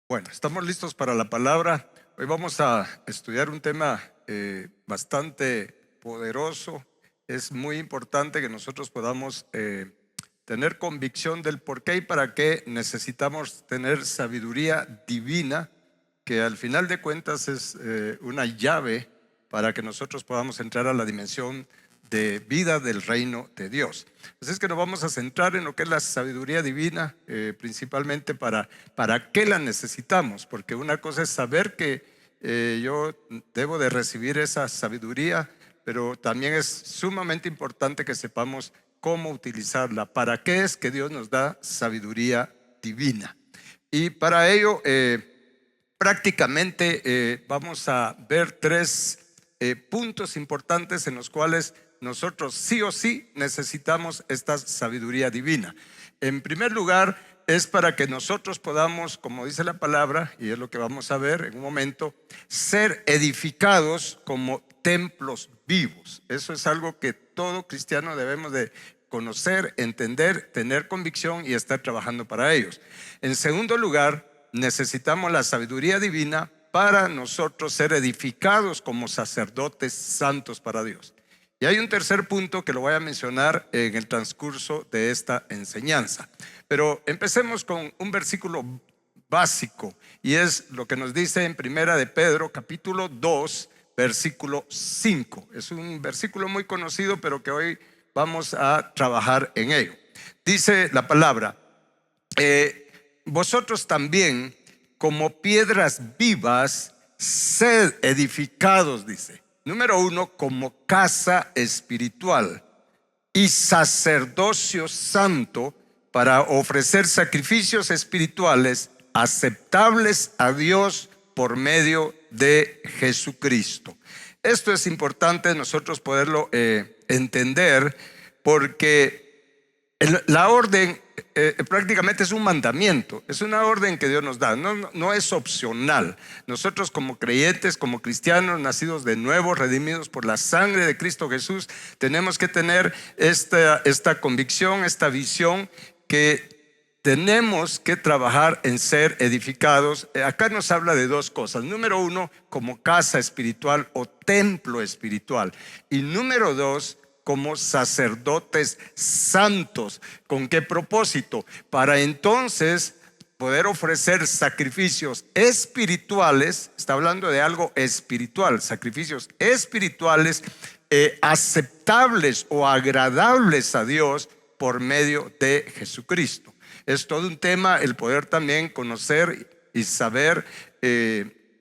Bueno, estamos listos para la palabra. Hoy vamos a estudiar un tema bastante poderoso. Es muy importante que nosotros podamos tener convicción del por qué y para qué necesitamos tener sabiduría divina, que al final de cuentas es una llave para que nosotros podamos entrar a la dimensión de vida del reino de Dios. Así es que nos vamos a centrar en lo que es la sabiduría divina, principalmente para qué la necesitamos, porque una cosa es saber que yo debo de recibir esa sabiduría, pero también es sumamente importante que sepamos cómo utilizarla. ¿Para qué es que Dios nos da sabiduría divina? Y para ello prácticamente vamos a ver tres puntos importantes en los cuales nosotros sí o sí necesitamos esta sabiduría divina. En primer lugar, es para que nosotros podamos, como dice la palabra, y es lo que vamos a ver en un momento, ser edificados como templos vivos. Eso es algo que todo cristiano debemos de conocer, entender, tener convicción y estar trabajando para ellos. En segundo lugar, necesitamos la sabiduría divina para nosotros ser edificados como sacerdotes santos para Dios. Y hay un tercer punto que lo voy a mencionar en el transcurso de esta enseñanza. Pero empecemos con un versículo básico, y es lo que nos dice en Primera de Pedro, capítulo 2, versículo 5. Es un versículo muy conocido, pero que hoy vamos a trabajar en ello. Dice la palabra: vosotros también, como piedras vivas, sed edificados, dice. Número 1, como casa espiritual y sacerdocio santo para ofrecer sacrificios espirituales aceptables a Dios por medio de Jesucristo. Esto es importante nosotros poderlo entender, porque la orden prácticamente es un mandamiento, es una orden que Dios nos da, no es opcional. Nosotros como creyentes, como cristianos nacidos de nuevo, redimidos por la sangre de Cristo Jesús, tenemos que tener esta convicción, esta visión, que tenemos que trabajar en ser edificados. Acá nos habla de dos cosas. Número 1, como casa espiritual o templo espiritual. Y número 2, como sacerdotes santos. ¿Con qué propósito? Para entonces poder ofrecer sacrificios espirituales. Está hablando de algo espiritual, sacrificios espirituales aceptables o agradables a Dios por medio de Jesucristo. Es todo un tema el poder también conocer y saber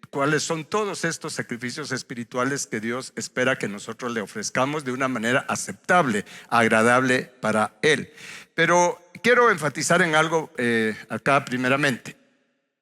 cuáles son todos estos sacrificios espirituales que Dios espera que nosotros le ofrezcamos de una manera aceptable, agradable para Él. Pero quiero enfatizar en algo acá primeramente.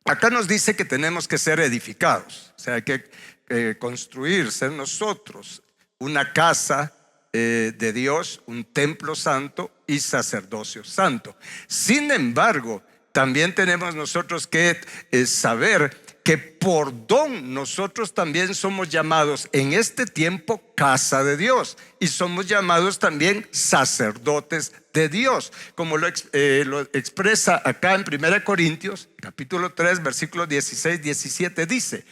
Acá nos dice que tenemos que ser edificados, o sea, hay que construir, ser nosotros una casa de Dios, un templo santo y sacerdocio santo. Sin embargo, también tenemos nosotros que saber que por don nosotros también somos llamados en este tiempo casa de Dios, y somos llamados también sacerdotes de Dios, como lo expresa acá en 1 Corintios capítulo 3 versículos 16, 17. Dice: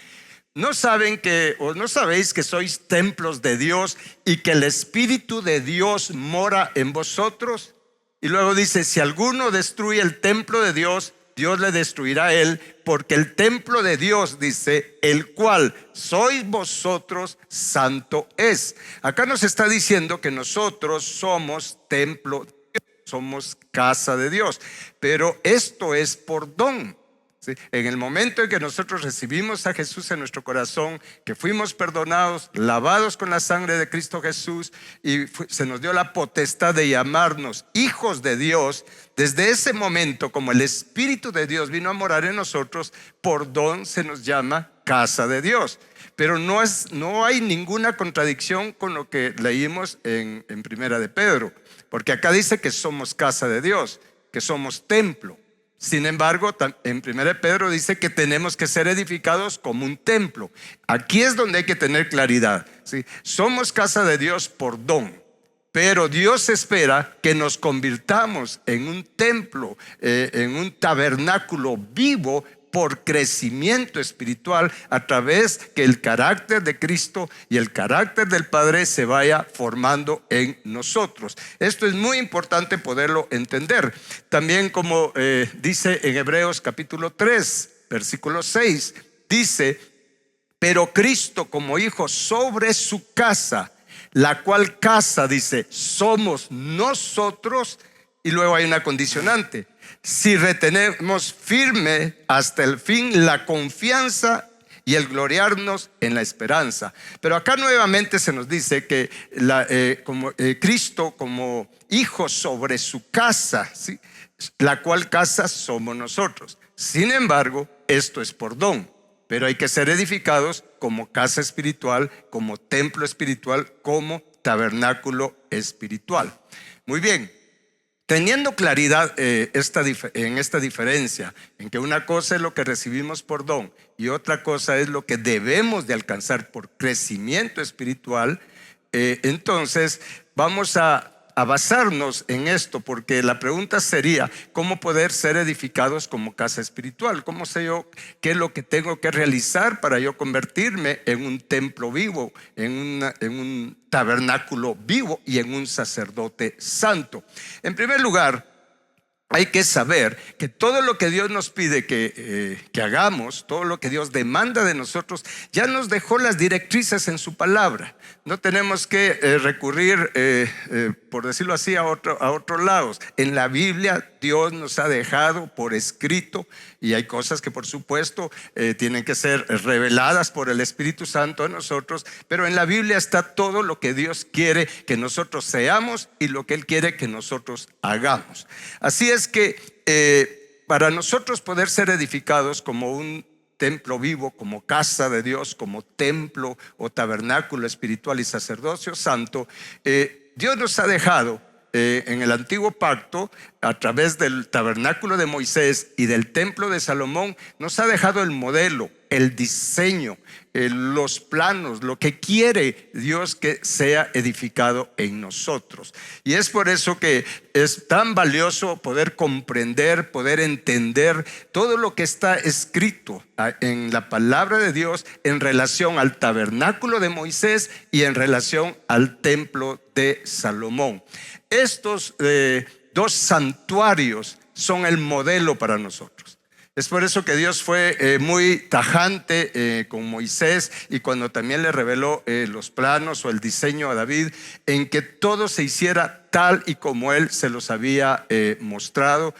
¿no saben que, o no sabéis que sois templos de Dios y que el Espíritu de Dios mora en vosotros? Y luego dice: si alguno destruye el templo de Dios, Dios le destruirá a él, porque el templo de Dios, dice, el cual sois vosotros, santo es. Acá nos está diciendo que nosotros somos templo de Dios, somos casa de Dios, pero esto es por don. ¿Sí? En el momento en que nosotros recibimos a Jesús en nuestro corazón, que fuimos perdonados, lavados con la sangre de Cristo Jesús, y se nos dio la potestad de llamarnos hijos de Dios, desde ese momento, como el Espíritu de Dios vino a morar en nosotros, por don se nos llama casa de Dios. Pero no hay ninguna contradicción con lo que leímos en Primera de Pedro, porque acá dice que somos casa de Dios, que somos templo. Sin embargo, en 1 Pedro dice que tenemos que ser edificados como un templo. Aquí es donde hay que tener claridad, ¿sí? Somos casa de Dios por don, pero Dios espera que nos convirtamos en un templo, en un tabernáculo vivo por crecimiento espiritual a través que el carácter de Cristo y el carácter del Padre se vaya formando en nosotros. Esto es muy importante poderlo entender. También como dice en Hebreos capítulo 3, versículo 6, dice: pero Cristo como hijo sobre su casa, la cual casa, dice, somos nosotros. Y luego hay una condicionante: si retenemos firme hasta el fin la confianza y el gloriarnos en la esperanza. Pero acá nuevamente se nos dice que Cristo como hijo sobre su casa, ¿sí?, la cual casa somos nosotros. Sin embargo, esto es por don, pero hay que ser edificados como casa espiritual, como templo espiritual, como tabernáculo espiritual. Muy bien. Teniendo claridad en esta diferencia, en que una cosa es lo que recibimos por don y otra cosa es lo que debemos de alcanzar por crecimiento espiritual, entonces vamos a basarnos en esto, porque la pregunta sería: ¿cómo poder ser edificados como casa espiritual? ¿Cómo sé yo qué es lo que tengo que realizar para yo convertirme en un templo vivo, en un tabernáculo vivo y en un sacerdote santo? En primer lugar, hay que saber que todo lo que Dios nos pide que hagamos, todo lo que Dios demanda de nosotros, ya nos dejó las directrices en su palabra. No tenemos que recurrir, por decirlo así, a otros lados. En la Biblia Dios nos ha dejado por escrito, y hay cosas que por supuesto tienen que ser reveladas por el Espíritu Santo a nosotros, pero en la Biblia está todo lo que Dios quiere que nosotros seamos y lo que Él quiere que nosotros hagamos. Así es que para nosotros poder ser edificados como un templo vivo, como casa de Dios, como templo o tabernáculo espiritual y sacerdocio santo, Dios nos ha dejado en el antiguo pacto, a través del tabernáculo de Moisés y del templo de Salomón, nos ha dejado el modelo, el diseño, los planos, lo que quiere Dios que sea edificado en nosotros. Y es por eso que es tan valioso poder comprender, poder entender todo lo que está escrito en la palabra de Dios en relación al tabernáculo de Moisés y en relación al templo de Salomón. Estos dos santuarios son el modelo para nosotros. Es por eso que Dios fue muy tajante con Moisés, y cuando también le reveló los planos o el diseño a David, en que todo se hiciera tal y como él se los había mostrado,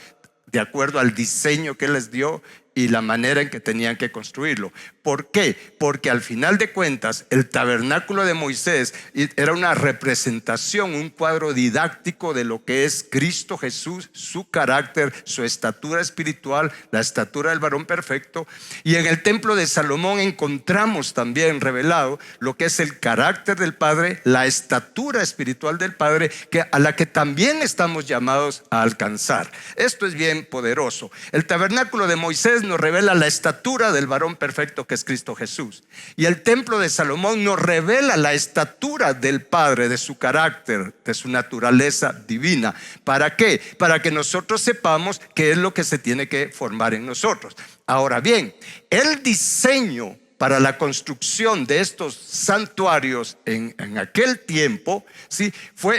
de acuerdo al diseño que él les dio y la manera en que tenían que construirlo. ¿Por qué? Porque al final de cuentas el tabernáculo de Moisés era una representación, un cuadro didáctico de lo que es Cristo Jesús, su carácter, su estatura espiritual, la estatura del varón perfecto. Y en el templo de Salomón encontramos también revelado lo que es el carácter del Padre, la estatura espiritual del Padre, a la que también estamos llamados a alcanzar. Esto es bien poderoso. El tabernáculo de Moisés nos revela la estatura del varón perfecto que es Cristo Jesús, y el templo de Salomón nos revela la estatura del Padre, de su carácter, de su naturaleza divina. ¿Para qué? Para que nosotros sepamos qué es lo que se tiene que formar en nosotros. Ahora bien, el diseño para la construcción de estos santuarios en aquel tiempo, ¿sí?,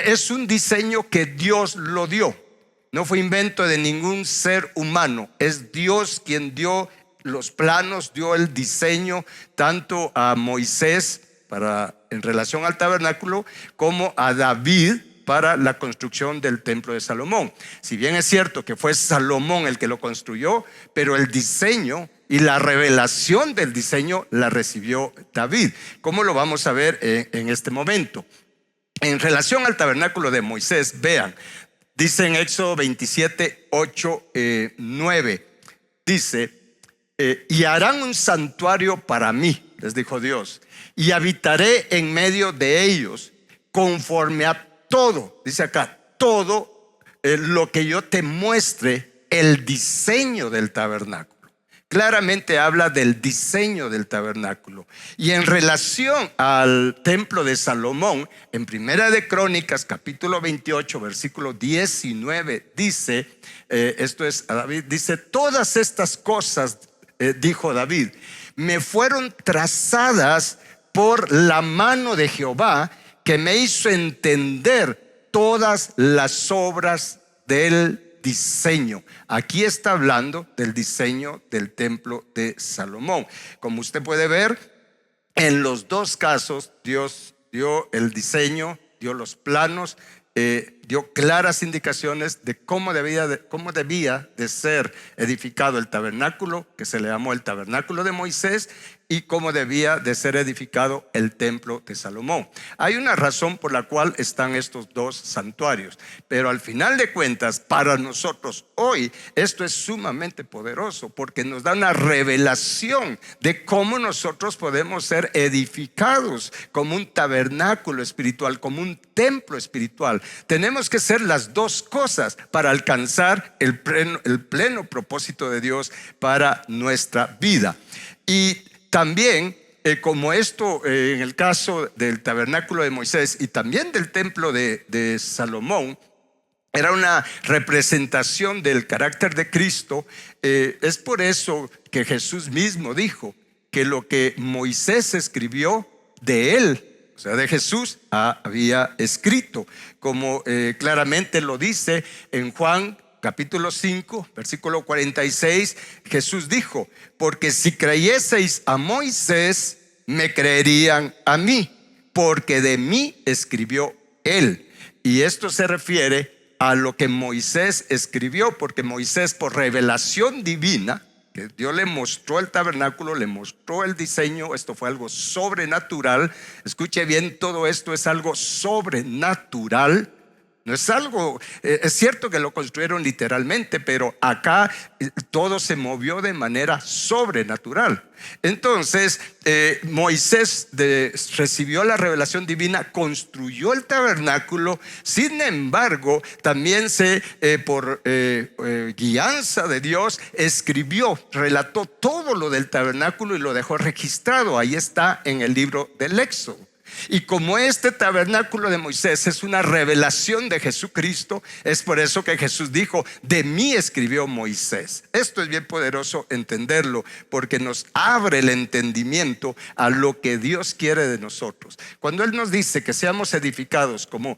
es un diseño que Dios lo dio. No fue invento de ningún ser humano. Es Dios quien dio los planos, dio el diseño tanto a Moisés en relación al tabernáculo, como a David para la construcción del templo de Salomón. Si bien es cierto que fue Salomón el que lo construyó, pero el diseño y la revelación del diseño la recibió David. ¿Cómo lo vamos a ver en este momento? En relación al tabernáculo de Moisés, vean, dice en Éxodo 27, 8, 9, dice: y harán un santuario para mí, les dijo Dios, y habitaré en medio de ellos, conforme a todo, dice acá, todo lo que yo te muestre, el diseño del tabernáculo. Claramente habla del diseño del tabernáculo. Y en relación al templo de Salomón, en Primera de Crónicas capítulo 28 versículo 19 dice, esto es a David, dice: todas estas cosas dijo David, me fueron trazadas por la mano de Jehová, que me hizo entender todas las obras del diseño. Aquí está hablando del diseño del templo de Salomón. Como usted puede ver, en los dos casos Dios dio el diseño, dio los planos, dio claras indicaciones de cómo debía de ser edificado el tabernáculo, que se le llamó el tabernáculo de Moisés, y cómo debía de ser edificado el templo de Salomón. Hay una razón por la cual están estos dos santuarios, pero al final de cuentas, para nosotros hoy, esto es sumamente poderoso, porque nos da una revelación de cómo nosotros podemos ser edificados como un tabernáculo espiritual, como un templo espiritual. Tenemos que ser las dos cosas para alcanzar el pleno propósito de Dios para nuestra vida. Y también, como esto en el caso del tabernáculo de Moisés y también del templo de Salomón, era una representación del carácter de Cristo, es por eso que Jesús mismo dijo que lo que Moisés escribió de él, o sea, de Jesús, había escrito, como claramente lo dice en Juan capítulo 5, versículo 46, Jesús dijo, porque si creyeseis a Moisés, me creerían a mí, porque de mí escribió él. Y esto se refiere a lo que Moisés escribió, porque Moisés, por revelación divina, que Dios le mostró el tabernáculo, le mostró el diseño, esto fue algo sobrenatural. Escuche bien, todo esto es algo sobrenatural. No es algo, es cierto que lo construyeron literalmente, pero acá todo se movió de manera sobrenatural. Entonces Moisés recibió la revelación divina, construyó el tabernáculo. Sin embargo, también por guianza de Dios, escribió, relató todo lo del tabernáculo y lo dejó registrado. Ahí está en el libro del Éxodo. Y como este tabernáculo de Moisés es una revelación de Jesucristo, es por eso que Jesús dijo, de mí escribió Moisés. Esto es bien poderoso entenderlo, porque nos abre el entendimiento a lo que Dios quiere de nosotros. Cuando Él nos dice que seamos edificados como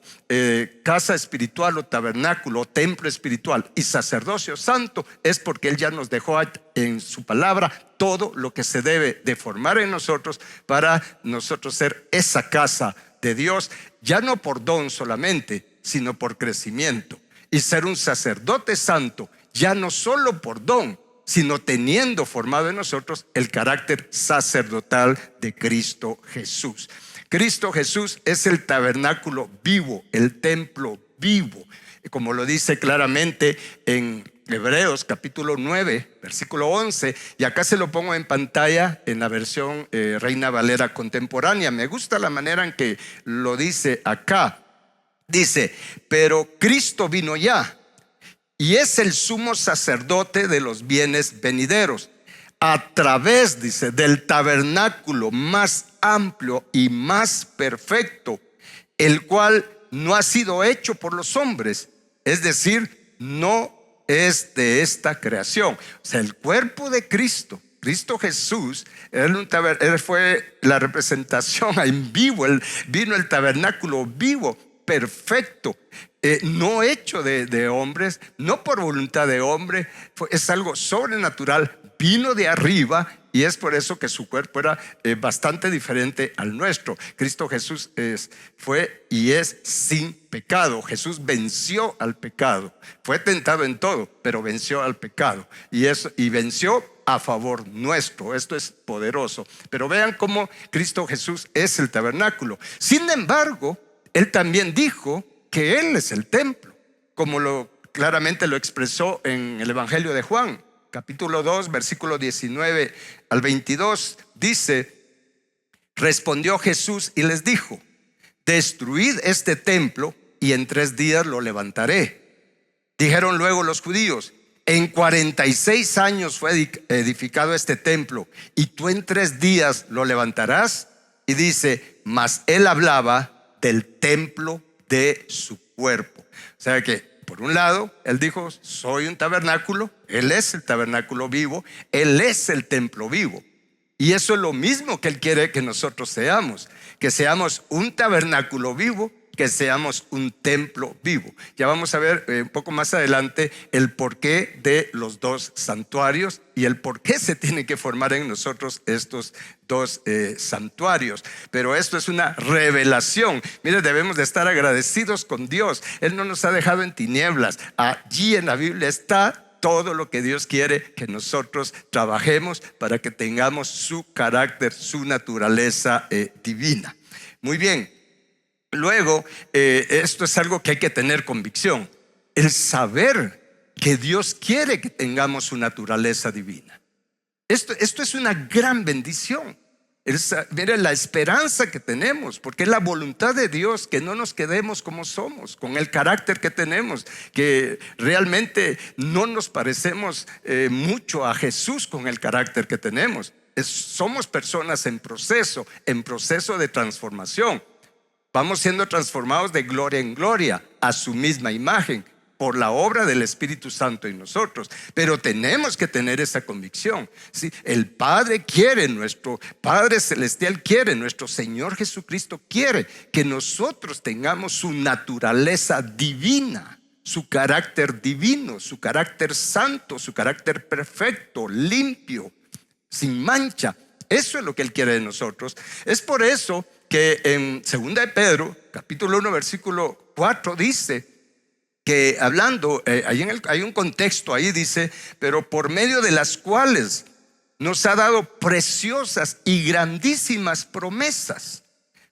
casa espiritual o tabernáculo o templo espiritual y sacerdocio santo, es porque Él ya nos dejó en su palabra todo lo que se debe de formar en nosotros para nosotros ser esa casa de Dios, ya no por don solamente, sino por crecimiento, y ser un sacerdote santo, ya no solo por don, sino teniendo formado en nosotros el carácter sacerdotal de Cristo Jesús. Cristo Jesús es el tabernáculo vivo, el templo vivo, como lo dice claramente en Hebreos capítulo 9, versículo 11, y acá se lo pongo en pantalla en la versión Reina Valera contemporánea. Me gusta la manera en que lo dice acá. Dice, pero Cristo vino ya y es el sumo sacerdote de los bienes venideros, a través, dice, del tabernáculo más amplio y más perfecto, el cual no ha sido hecho por los hombres, es decir, no es de esta creación. O sea, el cuerpo de Cristo Jesús, él fue la representación en vivo. Él vino el tabernáculo vivo, perfecto, no hecho de hombres, no por voluntad de hombre, es algo sobrenatural, vino de arriba. Y es por eso que su cuerpo era bastante diferente al nuestro. Cristo Jesús fue y es sin pecado. Jesús venció al pecado. Fue tentado en todo, pero venció al pecado. Y venció a favor nuestro. Esto es poderoso. Pero vean cómo Cristo Jesús es el tabernáculo. Sin embargo, Él también dijo que Él es el templo, como claramente lo expresó en el Evangelio de Juan. Capítulo 2, versículo 19 al 22, dice, respondió Jesús y les dijo, destruid este templo y en 3 días lo levantaré. Dijeron luego los judíos, en 46 años fue edificado este templo y tú en 3 días lo levantarás. Y dice, mas él hablaba del templo de su cuerpo. O sea que por un lado, Él dijo, soy un tabernáculo, Él es el tabernáculo vivo, Él es el templo vivo. Y eso es lo mismo que Él quiere que nosotros seamos, que seamos un tabernáculo vivo, que seamos un templo vivo. Ya vamos a ver un poco más adelante el porqué de los dos santuarios y el por qué se tienen que formar en nosotros estos dos santuarios. Pero esto es una revelación. Mire, debemos de estar agradecidos con Dios. Él no nos ha dejado en tinieblas. Allí en la Biblia está todo lo que Dios quiere que nosotros trabajemos para que tengamos su carácter, su naturaleza divina. Muy bien. Luego, esto es algo que hay que tener convicción. El saber que Dios quiere que tengamos su naturaleza divina. Esto es una gran bendición. Mire la esperanza que tenemos, porque es la voluntad de Dios que no nos quedemos como somos, con el carácter que tenemos, que realmente no nos parecemos mucho a Jesús con el carácter que tenemos. Somos personas en proceso de transformación. Vamos siendo transformados de gloria en gloria a su misma imagen por la obra del Espíritu Santo en nosotros. Pero tenemos que tener esa convicción, ¿sí? El Padre quiere, nuestro Padre Celestial quiere, nuestro Señor Jesucristo quiere que nosotros tengamos su naturaleza divina, su carácter divino, su carácter santo, su carácter perfecto, limpio, sin mancha. Eso es lo que Él quiere de nosotros. Es por eso que en 2 de Pedro, capítulo 1, versículo 4 dice que hablando, hay un contexto ahí, dice, pero por medio de las cuales nos ha dado preciosas y grandísimas promesas,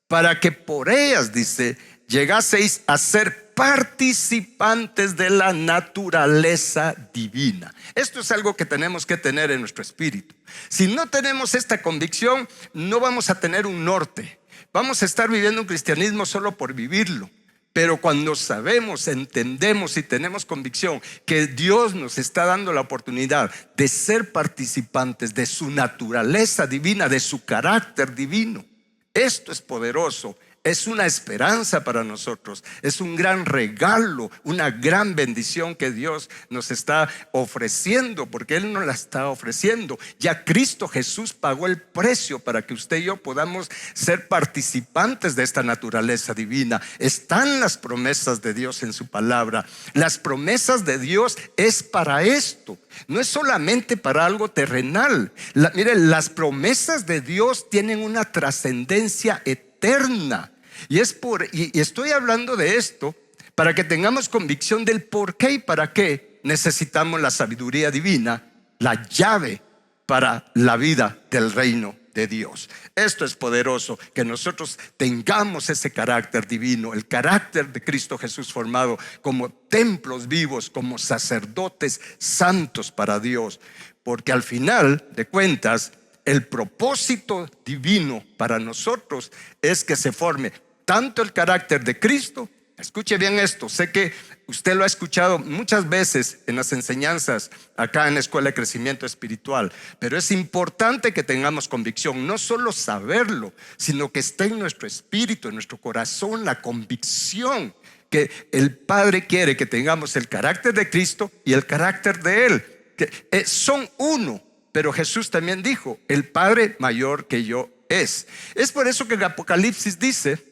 para que por ellas, dice, llegaseis a ser participantes de la naturaleza divina. Esto es algo que tenemos que tener en nuestro espíritu. Si no tenemos esta convicción, no vamos a tener un norte. Vamos a estar viviendo un cristianismo solo por vivirlo. Pero cuando sabemos, entendemos y tenemos convicción que Dios nos está dando la oportunidad de ser participantes de su naturaleza divina, de su carácter divino, esto es poderoso. Es una esperanza para nosotros, es un gran regalo, una gran bendición que Dios nos está ofreciendo, porque Él nos la está ofreciendo. Ya Cristo Jesús pagó el precio para que usted y yo podamos ser participantes de esta naturaleza divina. Están las promesas de Dios en su palabra. Las promesas de Dios es para esto, no es solamente para algo terrenal. Miren, las promesas de Dios tienen una trascendencia eterna. Y estoy hablando de esto para que tengamos convicción del por qué y para qué necesitamos la sabiduría divina, la llave para la vida del reino de Dios. Esto es poderoso, que nosotros tengamos ese carácter divino, el carácter de Cristo Jesús formado como templos vivos, como sacerdotes santos para Dios, porque al final de cuentas el propósito divino para nosotros es que se forme tanto el carácter de Cristo. Escuche bien esto, sé que usted lo ha escuchado muchas veces en las enseñanzas acá en la Escuela de Crecimiento Espiritual, pero es importante que tengamos convicción, no solo saberlo, sino que esté en nuestro espíritu, en nuestro corazón, la convicción que el Padre quiere que tengamos el carácter de Cristo y el carácter de Él, que son uno. Pero Jesús también dijo, el Padre mayor que yo es. Es por eso que el Apocalipsis dice,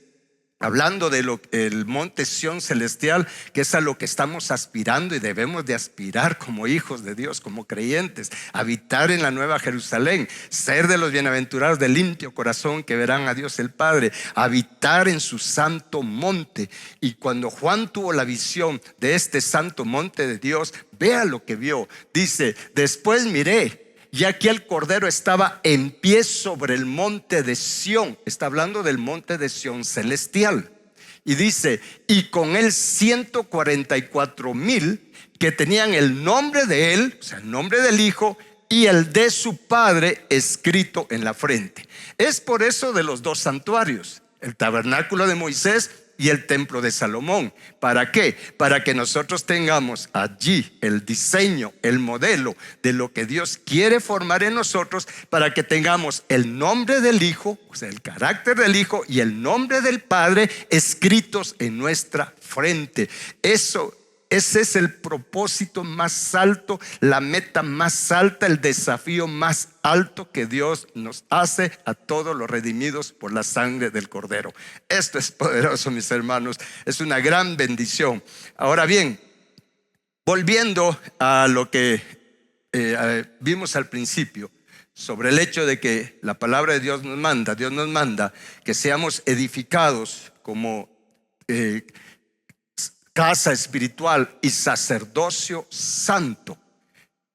hablando del monte Sión celestial, que es a lo que estamos aspirando y debemos de aspirar como hijos de Dios, como creyentes, habitar en la nueva Jerusalén, ser de los bienaventurados de limpio corazón que verán a Dios el Padre, habitar en su santo monte. Y cuando Juan tuvo la visión de este santo monte de Dios, vea lo que vio. Dice, después miré, y aquí el Cordero estaba en pie sobre el monte de Sión. Está hablando del monte de Sión celestial. Y dice, y con él 144,000 que tenían el nombre de él, o sea, el nombre del Hijo y el de su Padre escrito en la frente. Es por eso de los dos santuarios, el tabernáculo de Moisés y el templo de Salomón. ¿Para qué? Para que nosotros tengamos allí el diseño, el modelo de lo que Dios quiere formar en nosotros, para que tengamos el nombre del Hijo, o sea, el carácter del Hijo y el nombre del Padre escritos en nuestra frente. Eso Ese es el propósito más alto, la meta más alta, el desafío más alto que Dios nos hace a todos los redimidos por la sangre del Cordero. Esto es poderoso, mis hermanos, es una gran bendición. Ahora bien, volviendo a lo que vimos al principio, sobre el hecho de que la palabra de Dios nos manda que seamos edificados como casa espiritual y sacerdocio santo.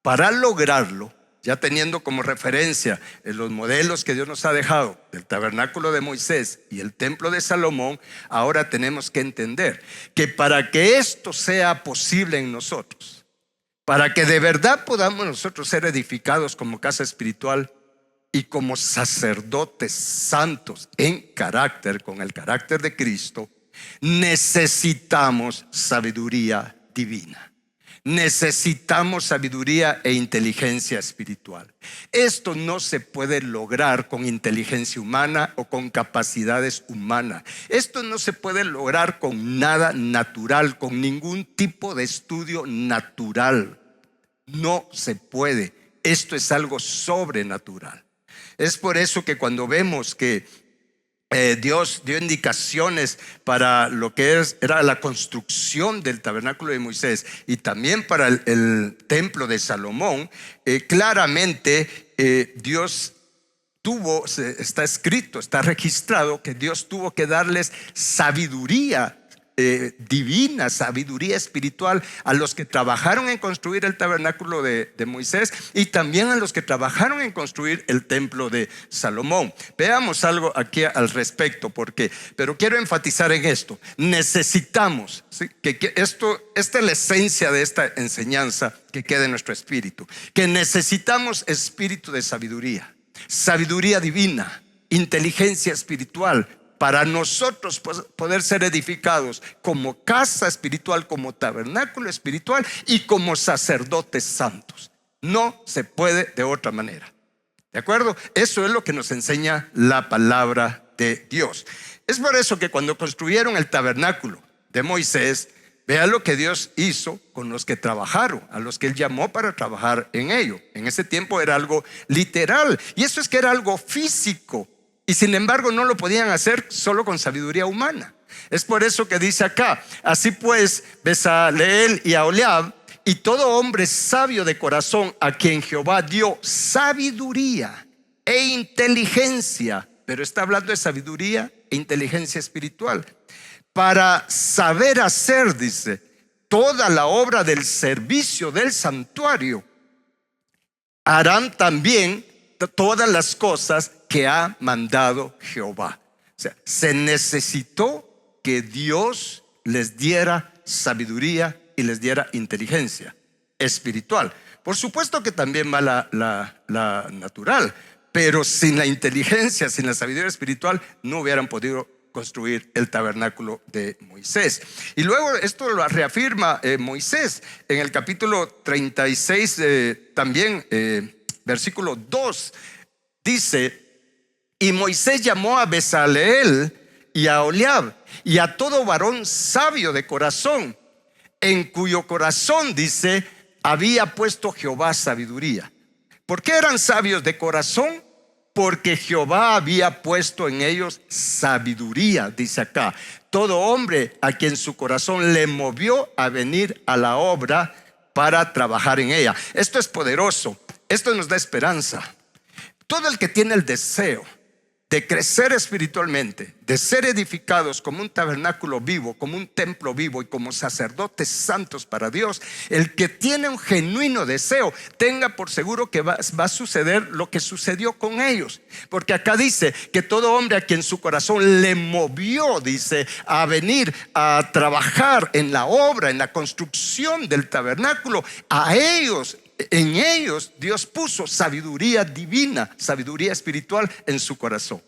Para lograrlo, ya teniendo como referencia los modelos que Dios nos ha dejado del tabernáculo de Moisés y el templo de Salomón, ahora tenemos que entender que para que esto sea posible en nosotros, para que de verdad podamos nosotros ser edificados como casa espiritual y como sacerdotes santos en carácter, con el carácter de Cristo, necesitamos sabiduría divina. Necesitamos sabiduría e inteligencia espiritual. Esto no se puede lograr con inteligencia humana o con capacidades humanas. Esto no se puede lograr con nada natural, con ningún tipo de estudio natural. No se puede. Esto es algo sobrenatural. Es por eso que cuando vemos que Dios dio indicaciones para lo que era la construcción del tabernáculo de Moisés y también para el templo de Salomón, claramente Dios está escrito, está registrado que Dios tuvo que darles sabiduría divina, sabiduría espiritual a los que trabajaron en construir el tabernáculo de Moisés y también a los que trabajaron en construir el templo de Salomón. Veamos algo aquí al respecto, pero quiero enfatizar en esto. Necesitamos, ¿sí?, que esta es la esencia de esta enseñanza, que quede en nuestro espíritu, que necesitamos espíritu de sabiduría, sabiduría divina, inteligencia espiritual, para nosotros poder ser edificados como casa espiritual, como tabernáculo espiritual y como sacerdotes santos. No se puede de otra manera. ¿De acuerdo? Eso es lo que nos enseña la palabra de Dios. Es por eso que cuando construyeron el tabernáculo de Moisés, vean lo que Dios hizo con los que trabajaron, a los que Él llamó para trabajar en ello. En ese tiempo era algo literal, y eso es que era algo físico. Y sin embargo no lo podían hacer solo con sabiduría humana. Es por eso que dice acá: así pues, Bezaleel y Aholiab y todo hombre sabio de corazón, a quien Jehová dio sabiduría e inteligencia, pero está hablando de sabiduría e inteligencia espiritual, para saber hacer, dice, toda la obra del servicio del santuario, harán también todas las cosas que ha mandado Jehová. O sea, se necesitó que Dios les diera sabiduría y les diera inteligencia espiritual. Por supuesto que también va la natural, pero sin la inteligencia, sin la sabiduría espiritual, no hubieran podido construir el tabernáculo de Moisés. Y luego esto lo reafirma Moisés en el capítulo 36, también versículo 2, dice: y Moisés llamó a Bezaleel y a Aholiab y a todo varón sabio de corazón, en cuyo corazón, dice, había puesto Jehová sabiduría. ¿Por qué eran sabios de corazón? Porque Jehová había puesto en ellos sabiduría, dice acá. Todo hombre a quien su corazón le movió a venir a la obra para trabajar en ella. Esto es poderoso, esto nos da esperanza. Todo el que tiene el deseo de crecer espiritualmente, de ser edificados como un tabernáculo vivo, como un templo vivo y como sacerdotes santos para Dios, el que tiene un genuino deseo, tenga por seguro que va a suceder lo que sucedió con ellos. Porque acá dice que todo hombre a quien su corazón le movió, dice, a venir a trabajar en la obra, en la construcción del tabernáculo, en ellos Dios puso sabiduría divina, sabiduría espiritual en su corazón.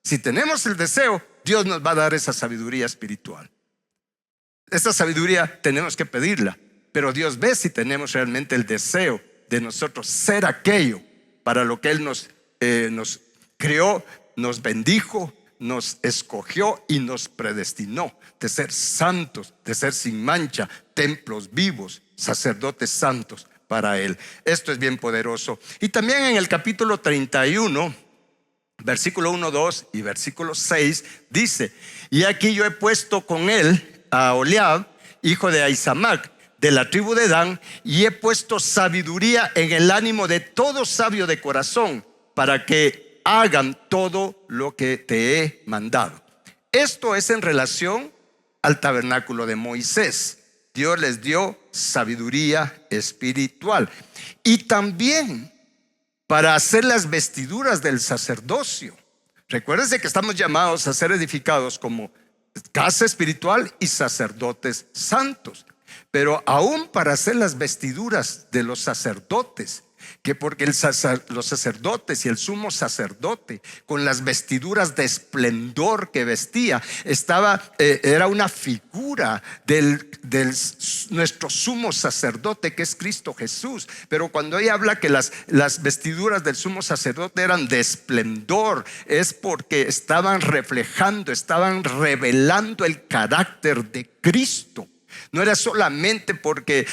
Si tenemos el deseo, Dios nos va a dar esa sabiduría espiritual. Esa sabiduría tenemos que pedirla, pero Dios ve si tenemos realmente el deseo de nosotros ser aquello para lo que Él nos creó, nos bendijo, nos escogió y nos predestinó, de ser santos, de ser sin mancha, templos vivos, sacerdotes santos para Él. Esto es bien poderoso. Y también en el capítulo 31, versículo 1, 2 y versículo 6 dice: y aquí yo he puesto con él a Oliab, hijo de Ahisamac, de la tribu de Dan, y he puesto sabiduría en el ánimo de todo sabio de corazón, para que hagan todo lo que te he mandado. Esto es en relación al tabernáculo de Moisés. Dios les dio sabiduría espiritual. Y también para hacer las vestiduras del sacerdocio. Recuérdense que estamos llamados a ser edificados como casa espiritual y sacerdotes santos. Pero aún para hacer las vestiduras de los sacerdotes, que porque los sacerdotes y el sumo sacerdote, con las vestiduras de esplendor que vestía, era una figura del nuestro sumo sacerdote, que es Cristo Jesús. Pero cuando ella habla que las vestiduras del sumo sacerdote eran de esplendor, es porque estaban reflejando, estaban revelando el carácter de Cristo. No era solamente porque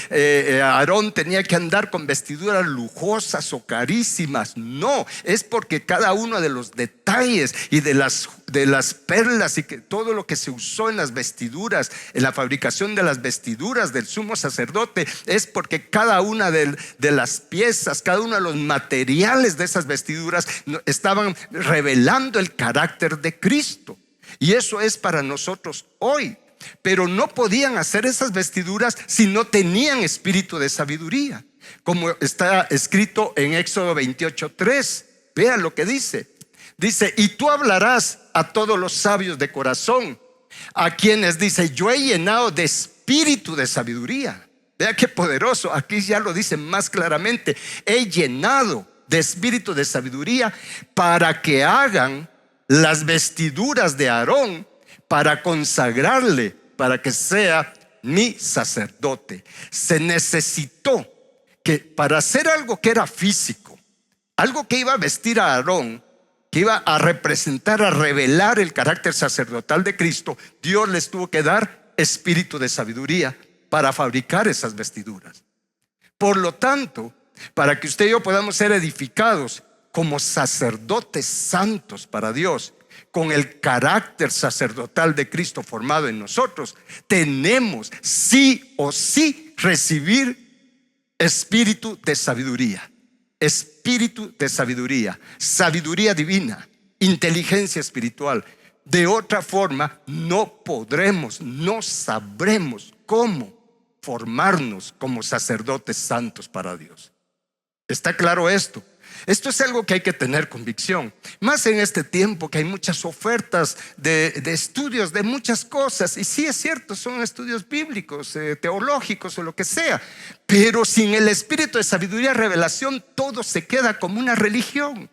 Aarón tenía que andar con vestiduras lujosas o carísimas. No, es porque cada uno de los detalles y de las perlas y que todo lo que se usó en las vestiduras, en la fabricación de las vestiduras del sumo sacerdote, es porque cada una de las piezas, cada uno de los materiales de esas vestiduras estaban revelando el carácter de Cristo. Y eso es para nosotros hoy. Pero no podían hacer esas vestiduras si no tenían espíritu de sabiduría, como está escrito en Éxodo 28:3. Vean lo que dice. Dice: y tú hablarás a todos los sabios de corazón, a quienes, dice, yo he llenado de espíritu de sabiduría. Vea qué poderoso. Aquí ya lo dice más claramente: he llenado de espíritu de sabiduría para que hagan las vestiduras de Aarón, para consagrarle, para que sea mi sacerdote. Se necesitó que para hacer algo que era físico, algo que iba a vestir a Aarón, que iba a representar, a revelar el carácter sacerdotal de Cristo, Dios les tuvo que dar espíritu de sabiduría para fabricar esas vestiduras. Por lo tanto, para que usted y yo podamos ser edificados como sacerdotes santos para Dios, con el carácter sacerdotal de Cristo formado en nosotros, tenemos sí o sí recibir espíritu de sabiduría. Espíritu de sabiduría, sabiduría divina, inteligencia espiritual. De otra forma no podremos, no sabremos cómo formarnos como sacerdotes santos para Dios. ¿Está claro esto? Esto es algo que hay que tener convicción, más en este tiempo que hay muchas ofertas de estudios de muchas cosas. Y sí, es cierto, son estudios bíblicos, teológicos o lo que sea, pero sin el espíritu de sabiduría y revelación, todo se queda como una religión.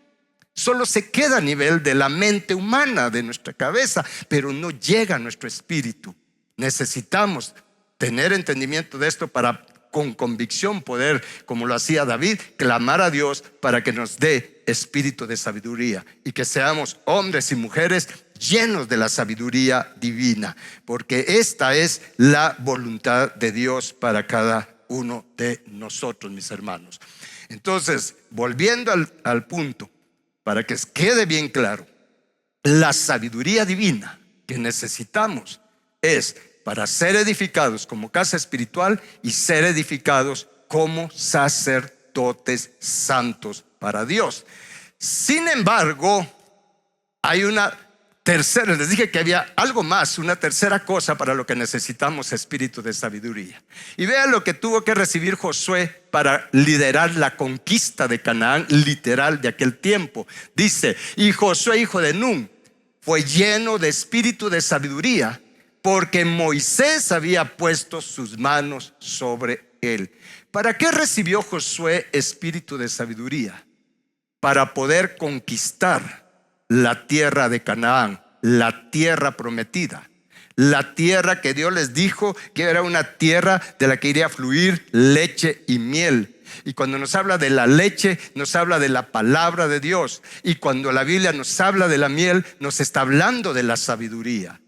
Solo se queda a nivel de la mente humana, de nuestra cabeza, pero no llega a nuestro espíritu. Necesitamos tener entendimiento de esto para con convicción poder, como lo hacía David, clamar a Dios para que nos dé espíritu de sabiduría y que seamos hombres y mujeres llenos de la sabiduría divina, porque esta es la voluntad de Dios para cada uno de nosotros, mis hermanos. Entonces, volviendo al punto, para que quede bien claro, la sabiduría divina que necesitamos es para ser edificados como casa espiritual y ser edificados como sacerdotes santos para Dios. Sin embargo, hay una tercera, les dije que había algo más, una tercera cosa para lo que necesitamos espíritu de sabiduría. Y vean lo que tuvo que recibir Josué para liderar la conquista de Canaán, literal, de aquel tiempo. Dice: y Josué, hijo de Nun, fue lleno de espíritu de sabiduría, porque Moisés había puesto sus manos sobre él. ¿Para qué recibió Josué espíritu de sabiduría? Para poder conquistar la tierra de Canaán, la tierra prometida, la tierra que Dios les dijo que era una tierra de la que iría a fluir leche y miel. Y cuando nos habla de la leche, nos habla de la palabra de Dios. Y cuando la Biblia nos habla de la miel, nos está hablando de la sabiduría.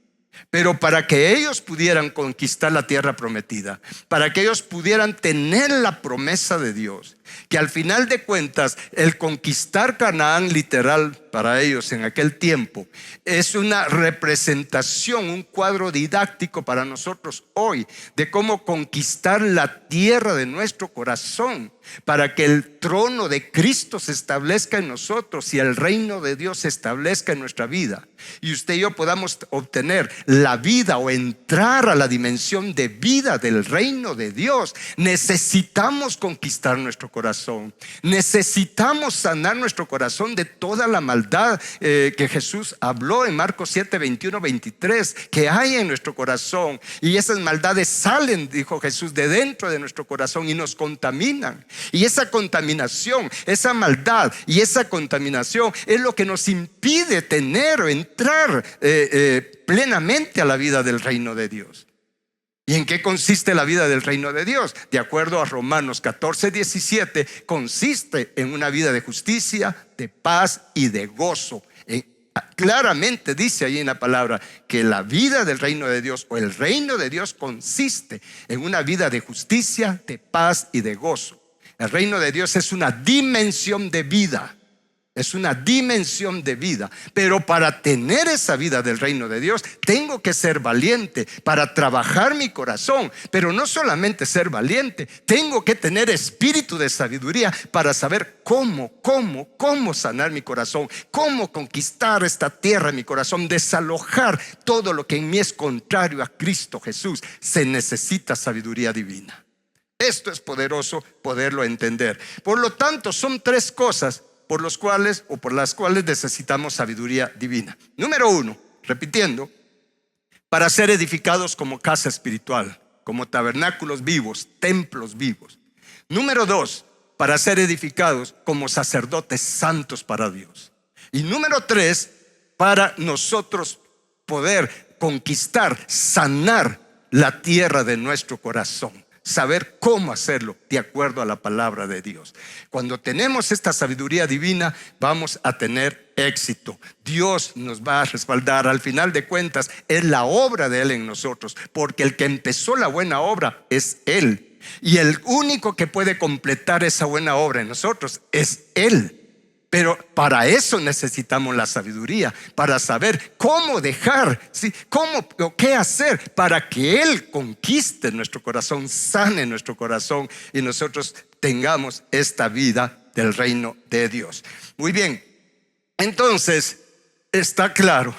Pero para que ellos pudieran conquistar la tierra prometida, para que ellos pudieran tener la promesa de Dios, que al final de cuentas el conquistar Canaán literal para ellos en aquel tiempo es una representación, un cuadro didáctico para nosotros hoy de cómo conquistar la tierra de nuestro corazón, para que el trono de Cristo se establezca en nosotros y el reino de Dios se establezca en nuestra vida, y usted y yo podamos obtener la vida o entrar a la dimensión de vida del reino de Dios. Necesitamos conquistar nuestro corazón, necesitamos sanar nuestro corazón de toda la maldad que Jesús habló en Marcos 7, 21, 23 que hay en nuestro corazón, y esas maldades salen, dijo Jesús, de dentro de nuestro corazón y nos contaminan. Y esa contaminación, esa maldad y esa contaminación es lo que nos impide tener o entrar plenamente a la vida del reino de Dios. ¿Y en qué consiste la vida del reino de Dios? De acuerdo a Romanos 14, 17, consiste en una vida de justicia, de paz y de gozo. Claramente dice ahí en la palabra que la vida del reino de Dios o el reino de Dios consiste en una vida de justicia, de paz y de gozo. El reino de Dios es una dimensión de vida. Es una dimensión de vida. Pero para tener esa vida del reino de Dios tengo que ser valiente para trabajar mi corazón. Pero no solamente ser valiente, tengo que tener espíritu de sabiduría para saber cómo sanar mi corazón, cómo conquistar esta tierra en mi corazón, desalojar todo lo que en mí es contrario a Cristo Jesús. Se necesita sabiduría divina. Esto es poderoso poderlo entender. Por lo tanto, son tres cosas por las cuales necesitamos sabiduría divina. Número uno, repitiendo, para ser edificados como casa espiritual, como tabernáculos vivos, templos vivos. Número dos, para ser edificados como sacerdotes santos para Dios. Y número tres, para nosotros poder conquistar, sanar la tierra de nuestro corazón. Saber cómo hacerlo de acuerdo a la palabra de Dios. Cuando tenemos esta sabiduría divina, vamos a tener éxito. Dios nos va a respaldar. Al final de cuentas, es la obra de Él en nosotros, porque el que empezó la buena obra es Él, y el único que puede completar esa buena obra en nosotros es Él. Pero para eso necesitamos la sabiduría, para saber cómo dejar, ¿sí? Cómo o qué hacer para que Él conquiste nuestro corazón, sane nuestro corazón y nosotros tengamos esta vida del reino de Dios. Muy bien, entonces está claro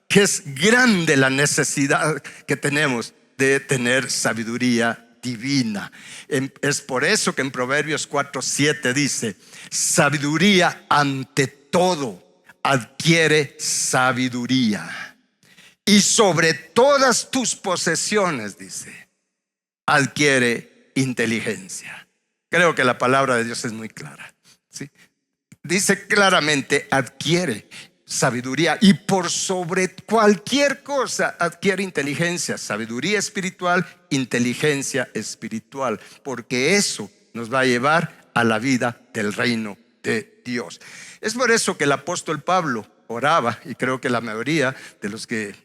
que es grande la necesidad que tenemos de tener sabiduría divina. Es por eso que en Proverbios 4:7 dice: sabiduría ante todo, adquiere sabiduría, y sobre todas tus posesiones, dice, adquiere inteligencia. Creo que la palabra de Dios es muy clara, ¿sí? Dice claramente: adquiere sabiduría, y por sobre cualquier cosa adquiere inteligencia, sabiduría espiritual, inteligencia espiritual, porque eso nos va a llevar a la vida del reino de Dios. Es por eso que el apóstol Pablo oraba, y creo que la mayoría de los que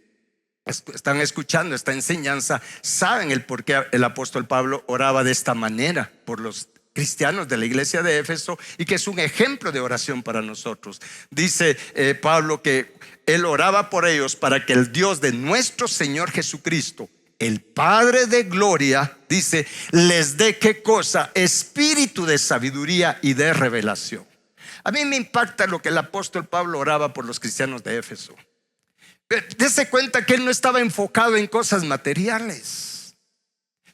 están escuchando esta enseñanza saben el por qué el apóstol Pablo oraba de esta manera por los cristianos de la iglesia de Éfeso, y que es un ejemplo de oración para nosotros. Dice Pablo que él oraba por ellos para que el Dios de nuestro Señor Jesucristo, el Padre de gloria, dice, les dé ¿qué cosa? Espíritu de sabiduría y de revelación. A mí me impacta lo que el apóstol Pablo oraba por los cristianos de Éfeso. Dese cuenta que él no estaba enfocado en cosas materiales.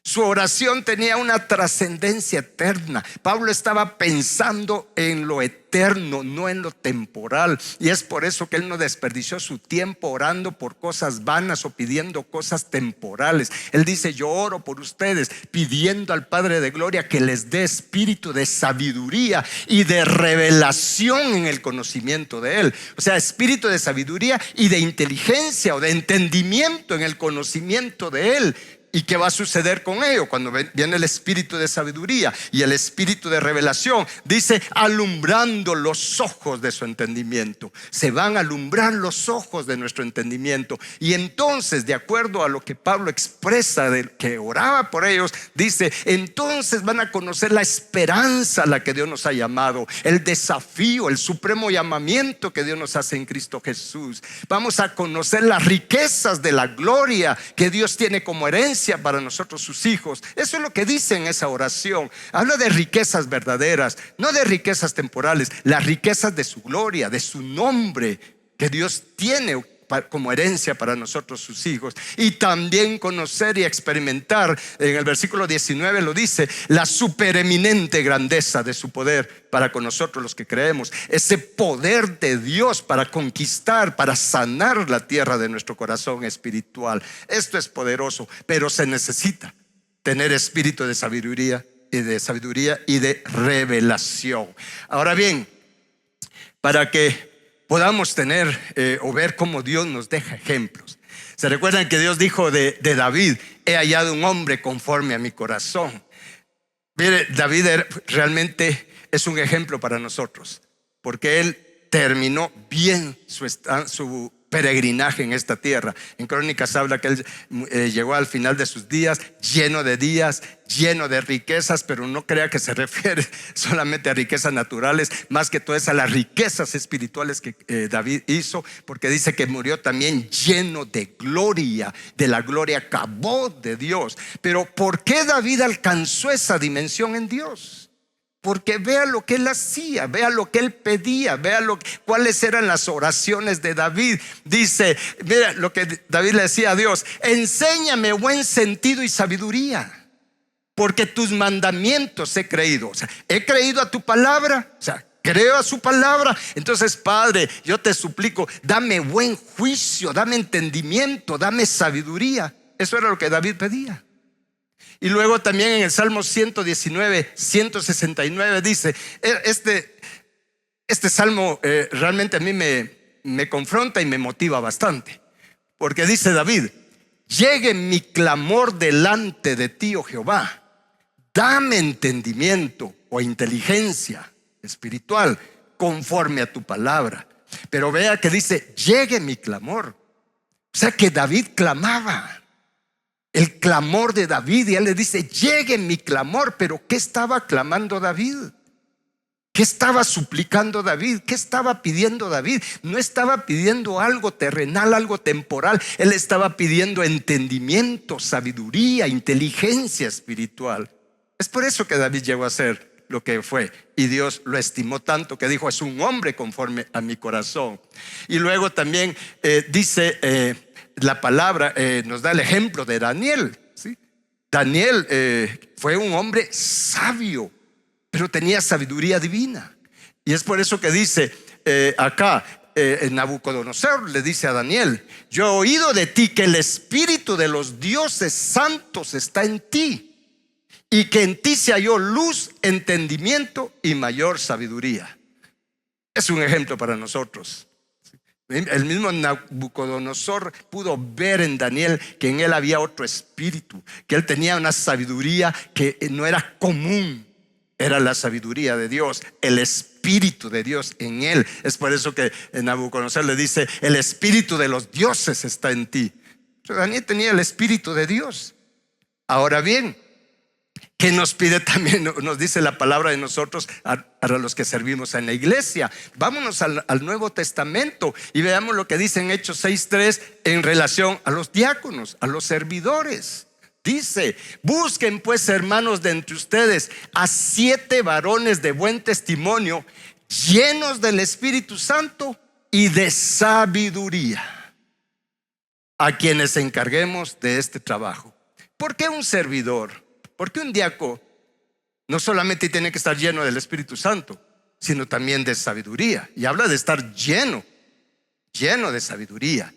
Su oración tenía una trascendencia eterna. Pablo estaba pensando en lo eterno, no en lo temporal. Y es por eso que él no desperdició su tiempo orando por cosas vanas o pidiendo cosas temporales. Él dice: yo oro por ustedes pidiendo al Padre de gloria que les dé espíritu de sabiduría y de revelación en el conocimiento de Él. O sea, espíritu de sabiduría y de inteligencia o de entendimiento en el conocimiento de Él. ¿Y qué va a suceder con ello? Cuando viene el espíritu de sabiduría y el espíritu de revelación, dice, alumbrando los ojos de su entendimiento. Se van a alumbrar los ojos de nuestro entendimiento. Y entonces, de acuerdo a lo que Pablo expresa, de que oraba por ellos, dice, entonces van a conocer la esperanza a la que Dios nos ha llamado, el desafío, el supremo llamamiento que Dios nos hace en Cristo Jesús. Vamos a conocer las riquezas de la gloria que Dios tiene como herencia para nosotros, sus hijos. Eso es lo que dice en esa oración. Habla de riquezas verdaderas, no de riquezas temporales, las riquezas de su gloria, de su nombre que Dios tiene como herencia para nosotros, sus hijos. Y también conocer y experimentar, en el versículo 19 lo dice, la supereminente grandeza de su poder para con nosotros los que creemos. Ese poder de Dios para conquistar, para sanar la tierra de nuestro corazón espiritual. Esto es poderoso, pero se necesita tener espíritu de sabiduría y de revelación. Ahora bien, para que podamos tener o ver cómo Dios nos deja ejemplos. ¿Se recuerdan que Dios dijo de David? He hallado un hombre conforme a mi corazón. Mire, David realmente es un ejemplo para nosotros, porque él terminó bien su peregrinaje en esta tierra. En Crónicas habla que él llegó al final de sus días, lleno de riquezas, pero no crea que se refiere solamente a riquezas naturales, más que todas a las riquezas espirituales que David hizo, porque dice que murió también lleno de gloria, de la gloria acabó de Dios. Pero ¿por qué David alcanzó esa dimensión en Dios? Porque vea lo que él hacía, vea lo que él pedía, vea cuáles eran las oraciones de David. Dice, mira lo que David le decía a Dios: enséñame buen sentido y sabiduría, porque tus mandamientos he creído. O sea, he creído a tu palabra, o sea, creo a su palabra. Entonces, Padre, yo te suplico, dame buen juicio, dame entendimiento, dame sabiduría. Eso era lo que David pedía. Y luego también en el Salmo 119, 169 dice, este salmo realmente a mí me confronta y me motiva bastante, porque dice David: llegue mi clamor delante de ti, oh Jehová, dame entendimiento o inteligencia espiritual conforme a tu palabra. Pero vea que dice, llegue mi clamor. O sea que David clamaba, el clamor de David, y él le dice, llegue mi clamor. Pero ¿qué estaba clamando David? ¿Qué estaba suplicando David? ¿Qué estaba pidiendo David? No estaba pidiendo algo terrenal, algo temporal. Él estaba pidiendo entendimiento, sabiduría, inteligencia espiritual. Es por eso que David llegó a ser lo que fue, y Dios lo estimó tanto que dijo, es un hombre conforme a mi corazón. Y luego también dice la palabra, nos da el ejemplo de Daniel, ¿sí? Daniel fue un hombre sabio, pero tenía sabiduría divina. Y es por eso que dice acá, Nabucodonosor le dice a Daniel: yo he oído de ti que el espíritu de los dioses santos está en ti, y que en ti se halló luz, entendimiento y mayor sabiduría. Es un ejemplo para nosotros. El mismo Nabucodonosor pudo ver en Daniel que en él había otro espíritu, que él tenía una sabiduría que no era común. Era la sabiduría de Dios, el espíritu de Dios en él. Es por eso que Nabucodonosor le dice: el espíritu de los dioses está en ti. Pero Daniel tenía el espíritu de Dios. Ahora bien, ¿qué nos pide también? Nos dice la palabra de nosotros para los que servimos en la iglesia. Vámonos al Nuevo Testamento y veamos lo que dice en Hechos 6:3 en relación a los diáconos, a los servidores. Dice: busquen pues, hermanos, de entre ustedes a 7 varones de buen testimonio, llenos del Espíritu Santo y de sabiduría, a quienes encarguemos de este trabajo. ¿Por qué un servidor? Porque un diácono no solamente tiene que estar lleno del Espíritu Santo, sino también de sabiduría. Y habla de estar lleno de sabiduría.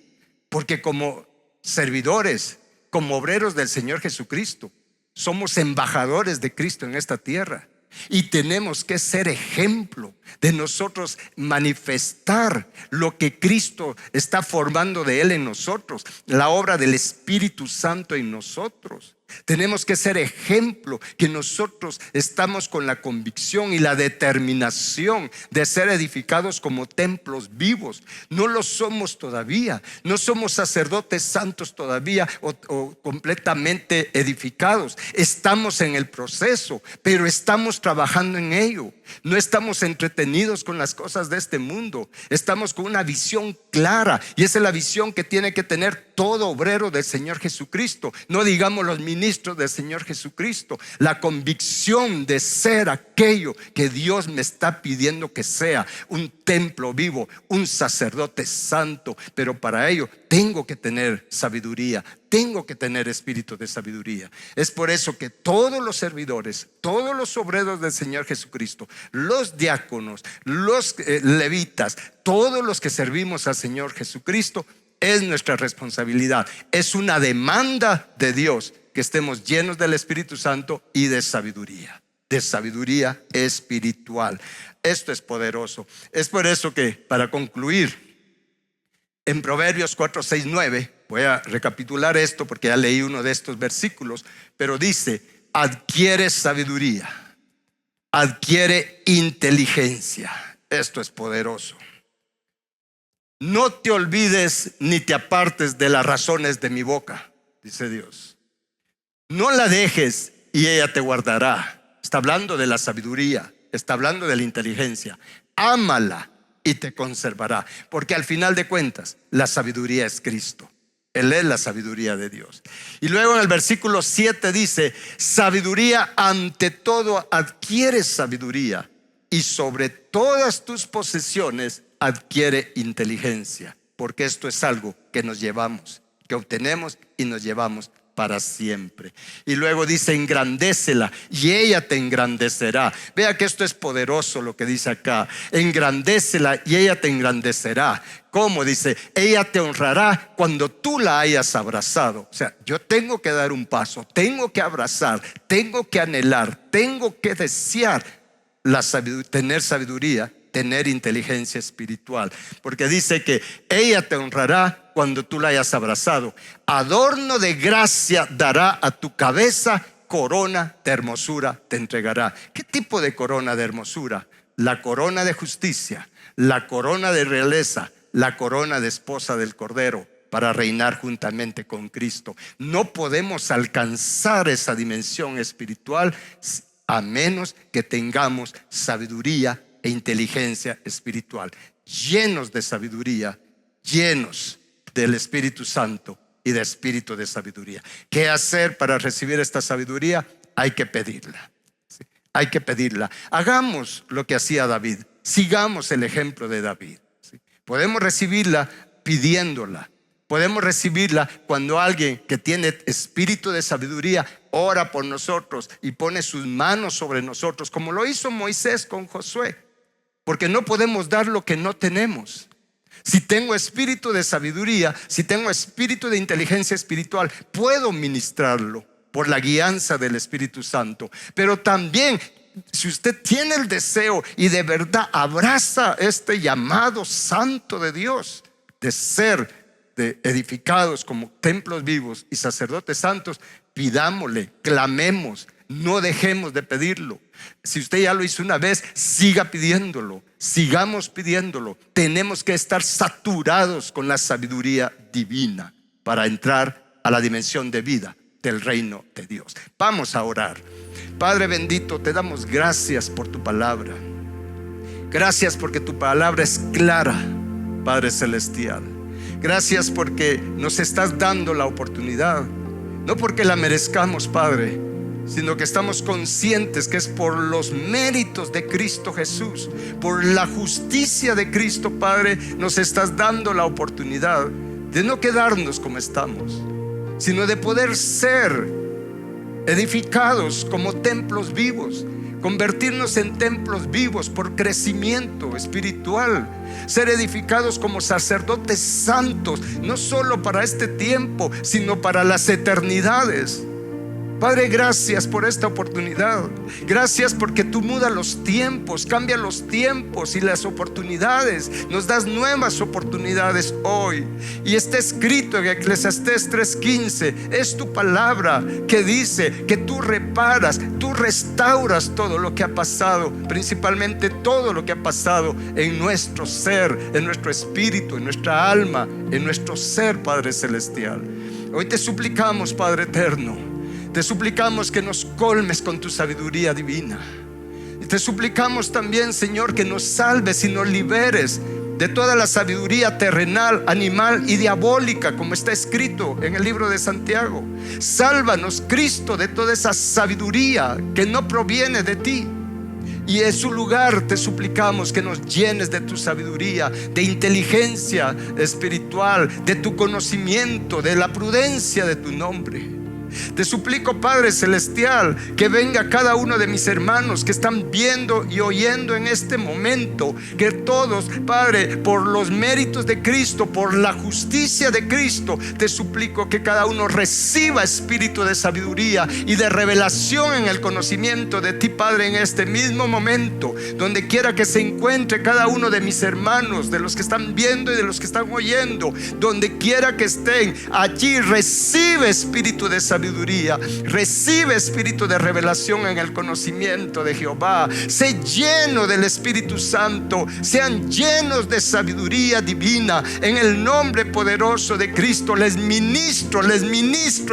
Porque como servidores, como obreros del Señor Jesucristo, somos embajadores de Cristo en esta tierra. Y tenemos que ser ejemplo de nosotros manifestar lo que Cristo está formando de Él en nosotros, la obra del Espíritu Santo en nosotros. Tenemos que ser ejemplo, que nosotros estamos con la convicción y la determinación de ser edificados como templos vivos. No lo somos todavía, no somos sacerdotes santos todavía o completamente edificados. Estamos en el proceso, pero estamos trabajando en ello. No estamos entretenidos con las cosas de este mundo. Estamos con una visión clara, y esa es la visión que tiene que tener todo obrero del Señor Jesucristo. No digamos los ministros del Señor Jesucristo. La convicción de ser aquello que Dios me está pidiendo que sea: un templo vivo, un sacerdote santo. Pero para ello tengo que tener sabiduría, tengo que tener espíritu de sabiduría. Es por eso que todos los servidores, todos los obreros del Señor Jesucristo, los diáconos, los levitas, todos los que servimos al Señor Jesucristo, es nuestra responsabilidad. Es una demanda de Dios que estemos llenos del Espíritu Santo y de sabiduría espiritual. Esto es poderoso. Es por eso que, para concluir, en Proverbios 4, 6, 9, voy a recapitular esto porque ya leí uno de estos versículos, pero dice: adquiere sabiduría, adquiere inteligencia. Esto es poderoso. No te olvides ni te apartes de las razones de mi boca, dice Dios. No la dejes y ella te guardará. Está hablando de la sabiduría, está hablando de la inteligencia. Ámala y te conservará, porque al final de cuentas la sabiduría es Cristo. Él es la sabiduría de Dios. Y luego en el versículo 7 dice: sabiduría, ante todo adquiere sabiduría, y sobre todas tus posesiones adquiere inteligencia, porque esto es algo que nos llevamos, que obtenemos y nos llevamos para siempre. Y luego dice: engrandécela y ella te engrandecerá. Vea que esto es poderoso lo que dice acá: engrandécela y ella te engrandecerá. ¿Cómo? Dice: ella te honrará cuando tú la hayas abrazado. O sea, yo tengo que dar un paso, tengo que abrazar, tengo que anhelar, tengo que desear tener sabiduría, tener inteligencia espiritual, porque dice que ella te honrará cuando tú la hayas abrazado. Adorno de gracia dará a tu cabeza, corona de hermosura te entregará. ¿Qué tipo de corona de hermosura? La corona de justicia, la corona de realeza, la corona de esposa del Cordero, para reinar juntamente con Cristo. No podemos alcanzar esa dimensión espiritual a menos que tengamos sabiduría e inteligencia espiritual, llenos de sabiduría, llenos del Espíritu Santo y de espíritu de sabiduría. ¿Qué hacer para recibir esta sabiduría? Hay que pedirla, ¿sí? Hay que pedirla. Hagamos lo que hacía David, sigamos el ejemplo de David, ¿sí? Podemos recibirla pidiéndola. Podemos recibirla cuando alguien que tiene espíritu de sabiduría ora por nosotros y pone sus manos sobre nosotros, como lo hizo Moisés con Josué. Porque no podemos dar lo que no tenemos. Si tengo espíritu de sabiduría, si tengo espíritu de inteligencia espiritual, puedo ministrarlo por la guianza del Espíritu Santo. Pero también, si usted tiene el deseo y de verdad abraza este llamado santo de Dios, de ser edificados como templos vivos y sacerdotes santos, pidámosle, clamemos, no dejemos de pedirlo. Si usted ya lo hizo una vez, siga pidiéndolo, sigamos pidiéndolo. Tenemos que estar saturados con la sabiduría divina para entrar a la dimensión de vida del reino de Dios. Vamos a orar. Padre bendito, te damos gracias por tu palabra. Gracias porque tu palabra es clara, Padre celestial. Gracias porque nos estás dando la oportunidad, no porque la merezcamos, Padre, sino que estamos conscientes que es por los méritos de Cristo Jesús, por la justicia de Cristo, Padre. Nos estás dando la oportunidad de no quedarnos como estamos, sino de poder ser edificados como templos vivos, convertirnos en templos vivos por crecimiento espiritual, ser edificados como sacerdotes santos, no solo para este tiempo, sino para las eternidades. Padre, gracias por esta oportunidad. Gracias porque tú mudas los tiempos, cambias los tiempos y las oportunidades. Nos das nuevas oportunidades hoy. Y está escrito en Eclesiastés 3:15. Es tu palabra que dice que tú reparas, tú restauras todo lo que ha pasado, principalmente todo lo que ha pasado en nuestro ser, en nuestro espíritu, en nuestra alma, en nuestro ser, Padre celestial. Hoy te suplicamos, Padre eterno, te suplicamos que nos colmes con tu sabiduría divina. Y te suplicamos también, Señor, que nos salves y nos liberes de toda la sabiduría terrenal, animal y diabólica, como está escrito en el libro de Santiago. Sálvanos, Cristo, de toda esa sabiduría que no proviene de ti. Y en su lugar te suplicamos que nos llenes de tu sabiduría, de inteligencia espiritual, de tu conocimiento, de la prudencia de tu nombre. Te suplico, Padre celestial, que venga cada uno de mis hermanos que están viendo y oyendo en este momento, que todos, Padre, por los méritos de Cristo, por la justicia de Cristo, te suplico que cada uno reciba espíritu de sabiduría y de revelación en el conocimiento de ti, Padre, en este mismo momento. Donde quiera que se encuentre cada uno de mis hermanos, de los que están viendo y de los que están oyendo, donde quiera que estén, allí recibe espíritu de sabiduría, recibe espíritu de revelación en el conocimiento de Jehová. Sé lleno del Espíritu Santo, sean llenos de sabiduría divina. En el nombre poderoso de Cristo les ministro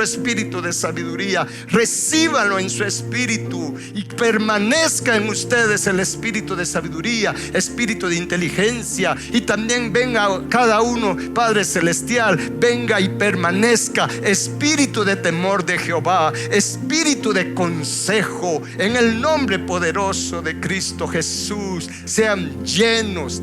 espíritu de sabiduría. Recíbanlo en su espíritu y permanezca en ustedes el espíritu de sabiduría, espíritu de inteligencia. Y también venga cada uno, Padre celestial, venga y permanezca espíritu de temor de Jehová, espíritu de consejo, en el nombre poderoso de Cristo Jesús. Sean llenos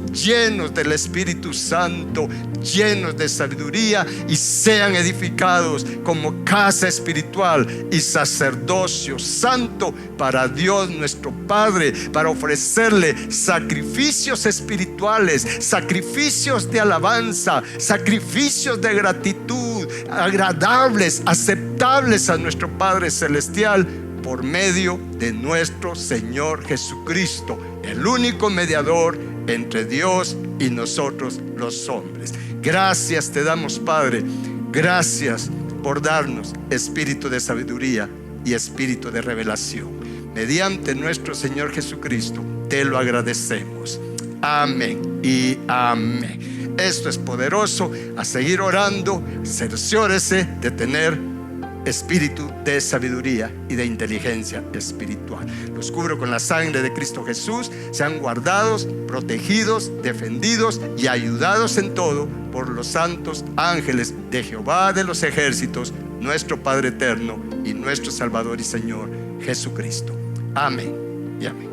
del Espíritu Santo, llenos de sabiduría, y sean edificados como casa espiritual y sacerdocio santo para Dios nuestro Padre, para ofrecerle sacrificios espirituales, sacrificios de alabanza, sacrificios de gratitud, agradables, aceptables a nuestro Padre celestial, por medio de nuestro Señor Jesucristo, el único mediador entre Dios y nosotros los hombres. Gracias te damos, Padre. Gracias por darnos espíritu de sabiduría y espíritu de revelación. Mediante nuestro Señor Jesucristo te lo agradecemos. Amén y amén. Esto es poderoso. A seguir orando. Cerciórese de tener espíritu de sabiduría y de inteligencia espiritual. Los cubro con la sangre de Cristo Jesús. Sean guardados, protegidos, defendidos y ayudados en todo por los santos ángeles de Jehová de los ejércitos, nuestro Padre eterno y nuestro Salvador y Señor Jesucristo. Amén y amén.